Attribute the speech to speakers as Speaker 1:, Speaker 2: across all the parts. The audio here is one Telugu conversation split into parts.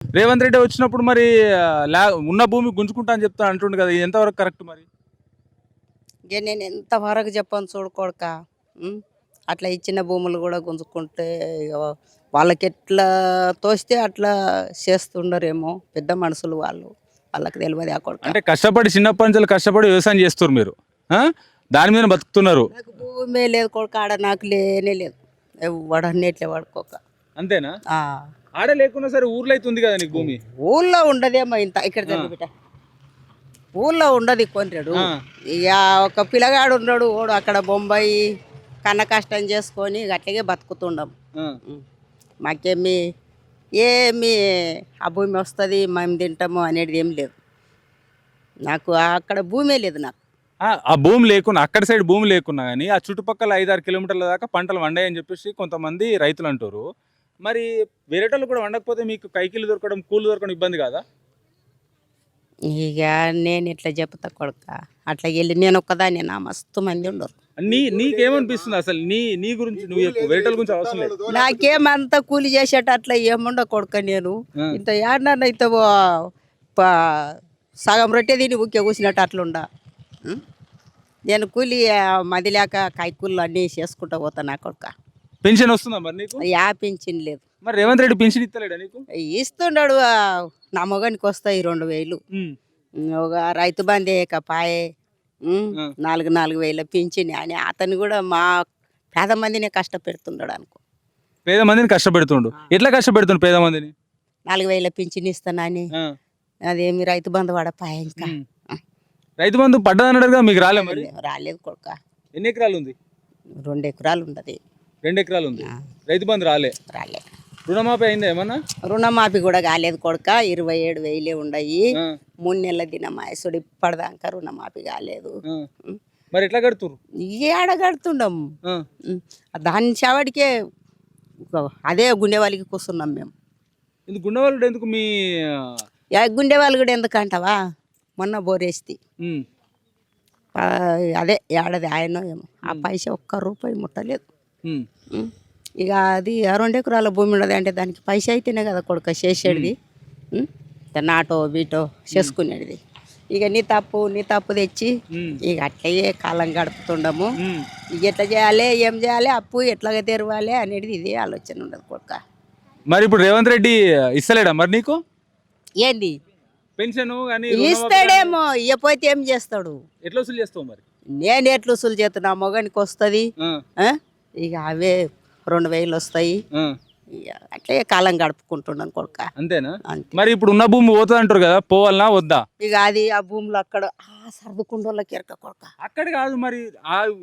Speaker 1: రేవంత్ రెడ్డి వచ్చినప్పుడు మరి ఉన్న భూమి గుంజుకుంటా అని చెప్తా అంటుండు కదా, ఇది ఎంతవరకు కరెక్ట్ మరి?
Speaker 2: ఇక నేను ఎంతవరకు చెప్పను చూడుకోడక. అట్లా ఇచ్చిన భూములు కూడా గుంజుకుంటే ఇక వాళ్ళకి ఎట్లా తోస్తే అట్లా చేస్తుండరేమో, పెద్ద మనుషులు వాళ్ళు, వాళ్ళకి తెలియదు ఆ కొడుక.
Speaker 1: అంటే కష్టపడి చిన్నప్పటి నుంచి కష్టపడి వ్యవసాయం చేస్తారు మీరు, ఆ? దాని మీద బతుకుతున్నారు.
Speaker 2: నాకు భూమే లేదు కొడుక, ఆడ నాకు లేనే లేదు, ఎవడన్నిట్లే పడుకోక.
Speaker 1: అంతేనా?
Speaker 2: ఆ,
Speaker 1: ఆడ లేకున్నా సరే ఊర్లో అయితే ఉంది కదా నీకు భూమి.
Speaker 2: ఊళ్ళో ఉండదేమో ఇంత ఇక్కడ తెలుగు బిడ్డ, ఊళ్ళో ఉండదు కొంటాడు.
Speaker 1: ఆ.
Speaker 2: ఇక ఒక పిల్లగాడు ఉన్నాడు, వాడు అక్కడ బొంబాయి కన్న కష్టం చేసుకొని ఇక అట్లాగే బతుకుతుండం.
Speaker 1: ఆ.
Speaker 2: మాకేమి ఏమి ఆ భూమి వస్తుంది మేము తింటాము అనేది ఏం లేదు. నాకు అక్కడ భూమే లేదు నాకు.
Speaker 1: ఆ భూమి లేకున్నా, అక్కడ సైడ్ భూమి లేకున్నా కానీ ఆ చుట్టుపక్కల 5-6 కిలోమీటర్ల దాకా పంటలు వండాయని చెప్పేసి కొంతమంది రైతులు అంటారు. మరి వేరేటోళ్ళు కూడా వండకపోతే మీకు కైకిలు దొరకడం, కూలు దొరకడం ఇబ్బంది కాదా?
Speaker 2: ఇక నేను ఇట్లా చెప్తా కొడుక, అట్లా వెళ్ళి నేను ఒక్కదాన్ని, నా మస్తు మంది ఉండరు.
Speaker 1: నీకేమనిపిస్తుంది అసలు? నీ గురించి నువ్వు చెప్పు, వేరేటోళ్ళ గురించి అవసరం లేదు.
Speaker 2: నాకేమంత కూలి చేసేట అట్లా ఏముండ కొడుక. నేను ఇంత ఏడన్నా ఇంత సగం రొట్టె తిని ఊకే కూసినట్టు అట్లుండా. నేను కూలి మది లేక కైకూళ్ళు అన్నీ చేసుకుంటా పోతా నా కొడుక.
Speaker 1: పెన్షన్ వస్తుందా మరి నీకు?
Speaker 2: పింఛన్ లేదు.
Speaker 1: మరి రేవంత్ రెడ్డి పెన్షన్ ఇస్తలేడా నీకు?
Speaker 2: ఇస్తున్నాడు, నా మొగానికి వస్తాయి 2000. ఒక రైతు బంధు పాయే 4,000 పింఛన్ అని అతను కూడా మా పేద మందిని కష్టపెడుతున్నాడు అనుకో.
Speaker 1: పేద మందిని కష్టపెడుతుండు. ఎట్లా కష్టపెడుతుండు పేద మందిని?
Speaker 2: 4,000 పింఛన్ ఇస్తానని, అదేమి రైతు బంధు పడపాయ. ఇంకా
Speaker 1: రైతు బంధు పడ్డదన్నాడుగా, మీకు రాలే మరి?
Speaker 2: రాలేదు కొడుక.
Speaker 1: ఎన్ని ఎకరాలు ఉంది?
Speaker 2: 2 ఎకరాలు ఉండదు.
Speaker 1: 2 ఎకరాలు ఉంది. రైతు బంధు రాలే. రుణమాఫీ అయిందా ఏమన్నా?
Speaker 2: రుణమాఫీ కూడా కాలేదు కొడుక. 27,000 ఉన్నాయి. 3 నెలల దినమాయసుడు ఇప్పటిదాకా రుణమాఫీ కాలేదు.
Speaker 1: మరి ఎట్లా కడుతురు?
Speaker 2: ఏడ కడుతుండం, దాని చావడికే అదే గుండె వాళ్ళకి కూర్చున్నాం మేము.
Speaker 1: ఇది గుండెవాళ్ళు ఎందుకు? మీ
Speaker 2: గుండె వాళ్ళు కూడా ఎందుకంటావా, మొన్న బోరేస్తి అదే ఏడాది ఆయనో ఏమో, ఆ పైసా ఒక్క రూపాయి ముట్టలేదు. ఇక అది 2 ఎకరాల భూమి ఉండదు అంటే దానికి పైసా అయితేనే కదా కొడుక చేసేది, నాటో బీటో చేసుకునేది. ఇక నీ తప్పు తెచ్చి ఇక అట్లయే కాలం గడుపుతుండము. ఇక ఎట్లా చేయాలి, ఏం చేయాలి, అప్పు ఎట్లాగా తెరవాలి అనేది ఇదే ఆలోచన ఉండదు కొడుక.
Speaker 1: మరి ఇప్పుడు రేవంత్ రెడ్డి ఇస్తలేడా మరి నీకు?
Speaker 2: ఏంది
Speaker 1: పెన్షన్?
Speaker 2: ఇస్తాడేమో, ఇవ్వపోతే ఏం చేస్తాడు?
Speaker 1: ఎట్లా వసూలు చేస్తావు మరి?
Speaker 2: నేను ఎట్లా వసూలు చేస్తున్నా, మొగానికి వస్తుంది. ఇక అవే 2,000 వస్తాయి. ఇక అట్లే కాలం గడుపుకుంటున్నాను కొడుక.
Speaker 1: అంతేనా? మరి ఇప్పుడు ఉన్న భూమి పోతుంది అంటారు కదా, పోవాలనా వద్దా?
Speaker 2: ఇక అది ఆ భూములు అక్కడ సర్దుకుండోళ్ళకి ఎరక కొడుక.
Speaker 1: అక్కడ కాదు మరి,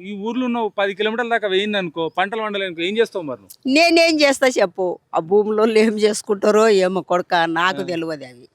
Speaker 1: ఈ ఊర్లో ఉన్న 10 కిలోమీటర్ల దాకా వేయింది అనుకో, పంటలు వండలేనుకో, ఏం చేస్తావు మరి?
Speaker 2: నేనేం చేస్తా చెప్పు, ఆ భూములో ఏం చేసుకుంటారో ఏమో కొడుక, నాకు తెలియదు అవి.